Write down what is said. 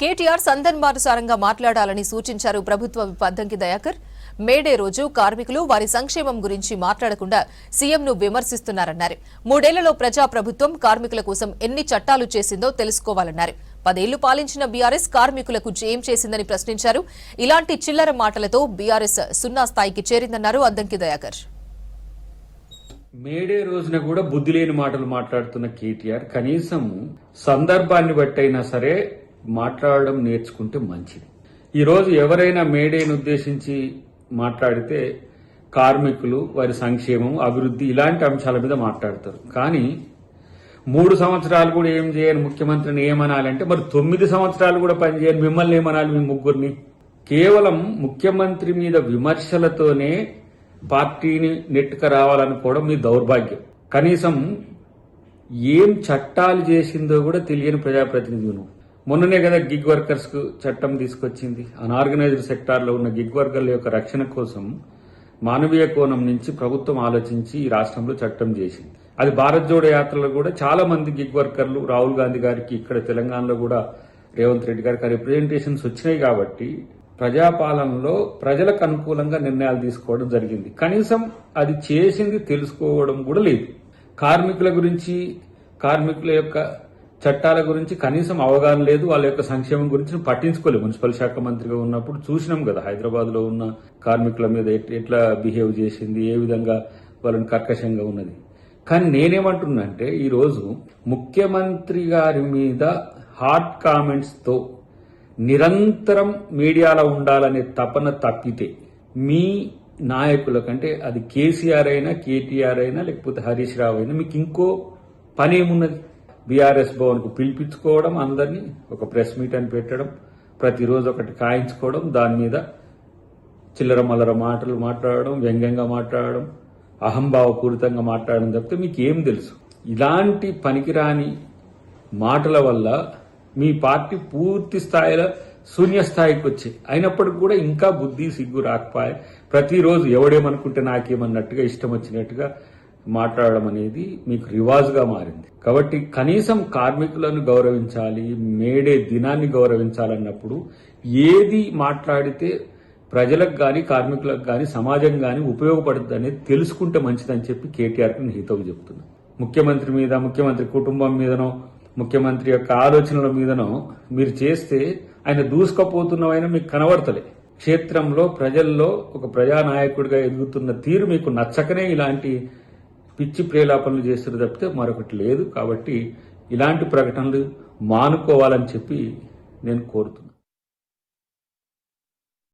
కేటీఆర్ సందర్భానుసారంగా మాట్లాడాలని సూచించారు ప్రభుత్వ విప్ అద్దంకి దయాకర్. మేడే రోజు కార్మికులు వారి సంక్షేమం గురించి మాట్లాడకుండా సీఎంను విమర్శిస్తున్నారన్నారు. 3 ఏళ్లలో ప్రజాప్రభుత్వం కార్మికుల కోసం ఎన్ని చట్టాలు చేసిందో తెలుసుకోవాలన్నారు. 10 ఏళ్లు పాలించిన బీఆర్ఎస్ కార్మికులకు ఏం చేసిందని ప్రశ్నించారు. ఇలాంటి చిల్లర మాటలతో బీఆర్ఎస్ సున్నా స్థాయికి చేరిందన్నారు అద్దంకి దయాకర్. మేడే రోజున కూడా బుద్ధి లేని మాటలు మాట్లాడుతున్న కేటీఆర్ కనీసం సందర్భాన్ని బట్టైనా సరే మాట్లాడడం నేర్చుకుంటే మంచిది. ఈరోజు ఎవరైనా మేడేను ఉద్దేశించి మాట్లాడితే కార్మికులు, వారి సంక్షేమం, అభివృద్ధి ఇలాంటి అంశాల మీద మాట్లాడతారు. కానీ 3 సంవత్సరాలు కూడా ఏం చేయని ముఖ్యమంత్రిని ఏమనాలంటే మరి 9 సంవత్సరాలు కూడా పనిచేయని మిమ్మల్ని ఏమనాలి? మీ ముగ్గురిని కేవలం ముఖ్యమంత్రి మీద విమర్శలతోనే పార్టీని నెట్టుకు రావాలనుకోవడం మీ దౌర్భాగ్యం. కనీసం ఏం చట్టాలు చేసిందో కూడా తెలియని ప్రజాప్రతినిధులు. మొన్ననే కదా గిగ్ వర్కర్స్ కు చట్టం తీసుకొచ్చింది. అన్ఆర్గనైజ్డ్ సెక్టార్ లో ఉన్న గిగ్ వర్కర్ల యొక్క రక్షణ కోసం మానవీయ కోణం నుంచి ప్రభుత్వం ఆలోచించి ఈ రాష్ట్రంలో చట్టం చేసింది. అది భారత్ జోడో యాత్రలో కూడా చాలా మంది గిగ్ వర్కర్లు, రాహుల్ గాంధీ గారికి, ఇక్కడ తెలంగాణలో కూడా రేవంత్ రెడ్డి గారికి రిప్రజెంటేషన్స్ వచ్చినాయి. కాబట్టి ప్రజాపాలనలో ప్రజలకు అనుకూలంగా నిర్ణయాలు తీసుకోవడం జరిగింది. కనీసం అది చేసింది తెలుసుకోవడం కూడా లేదు. కార్మికుల గురించి, కార్మికుల యొక్క చట్టాల గురించి కనీసం అవగాహన లేదు. వాళ్ళ యొక్క సంక్షేమం గురించి పట్టించుకోలేదు. మున్సిపల్ శాఖ మంత్రిగా ఉన్నప్పుడు చూసినాం కదా, హైదరాబాద్ లో ఉన్న కార్మికుల మీద ఎట్లా బిహేవ్ చేసింది, ఏ విధంగా వాళ్ళని కర్కశంగా ఉన్నది. కానీ నేనేమంటున్నా అంటే ఈరోజు ముఖ్యమంత్రి గారి మీద హాట్ కామెంట్స్ తో నిరంతరం మీడియాలో ఉండాలనే తపన తప్పితే మీ నాయకుల కంటే అది కేసీఆర్ అయినా, కేటీఆర్ అయినా, లేకపోతే హరీష్ రావు అయినా మీకు ఇంకో పని ఏమున్నది? బీఆర్ఎస్ భవన్ కు పిలిపించుకోవడం, అందరినీ ఒక ప్రెస్ మీట్ అని పెట్టడం, ప్రతిరోజు ఒకటి కాయించుకోవడం, దాని మీద చిల్లర మల్లర మాటలు మాట్లాడడం, వ్యంగ్యంగా మాట్లాడడం, అహంభావపూరితంగా మాట్లాడడం తప్పితే మీకు ఏం తెలుసు? ఇలాంటి పనికిరాని మాటల వల్ల మీ పార్టీ పూర్తి స్థాయిలో శూన్యస్థాయికి వచ్చాయి. అయినప్పటికీ కూడా ఇంకా బుద్ధి సిగ్గు రాకపోయే ప్రతిరోజు ఎవడేమనుకుంటే నాకేమన్నట్టుగా ఇష్టం వచ్చినట్టుగా మాట్లాడడం అనేది మీకు రివాజ్గా మారింది. కాబట్టి కనీసం కార్మికులను గౌరవించాలి, మేడే దినాన్ని గౌరవించాలన్నప్పుడు ఏది మాట్లాడితే ప్రజలకు గాని, కార్మికులకు గాని, సమాజం గాని ఉపయోగపడుతుంది అనేది తెలుసుకుంటే మంచిదని చెప్పి కేటీఆర్కి నేను హితవు చెప్తున్నాను. ముఖ్యమంత్రి మీద, ముఖ్యమంత్రి కుటుంబం మీదనో, ముఖ్యమంత్రి యొక్క ఆలోచనల మీదనో మీరు చేస్తే ఆయన దూసుకపోతున్నవైనా మీకు కనబడతలే. క్షేత్రంలో ప్రజల్లో ఒక ప్రజానాయకుడిగా ఎదుగుతున్న తీరు మీకు నచ్చకనే ఇలాంటి పిచ్చి ప్రేలాపనలు చేస్తున్న తప్పితే మరొకటి లేదు. కాబట్టి ఇలాంటి ప్రకటనలు మానుకోవాలని చెప్పి నేను కోరుతున్నాను.